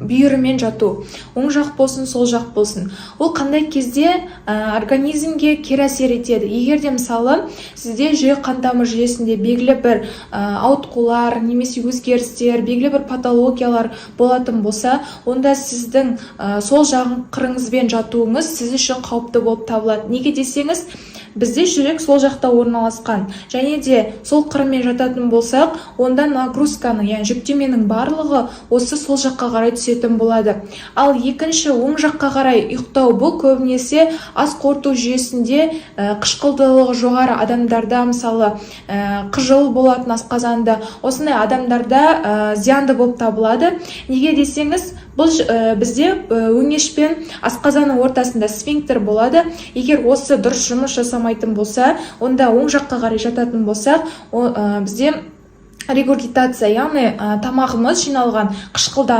бүйірімен жату, оң жақ болсын, сол жақ болсын. Ол қандай кезде организмге кері әсер етеді? Егер де мысалы сізде жүрек қан тамыр жүйесінде белгілі бір ауытқулар немесе өзгерістер, белгілі бір патологиялар болатын болса, онда сіздің сол жақ қырыңызбен жатуыңыз сіз үшін қауіпті болып табылады. Неге десеңіз, бізде жүрек сол жақта орналасқан, және де сол қырымен жататын болсақ, онда нагрузканың, яғни жүктеменің барлығы осы сол жаққа қарай түсетін болады. Ал екінші оң жаққа қарай ұйықтау, бұл көбінесе ас қорыту жүйесінде қышқылдылығы жоғары адамдарда, мысалы қыжыл болатын асқазанда, осындай адамдарда зиянды болып табылады. Неге десеңіз, бұл бізде өңеш пен асқазанның ортасында сфинктер болады. Егер осы дұрыс жұмыс жасамайтын болса, онда оң жаққа қарай жататын болсақ, бізде регургитация, яғни тамағымыз жиналған қышқылдан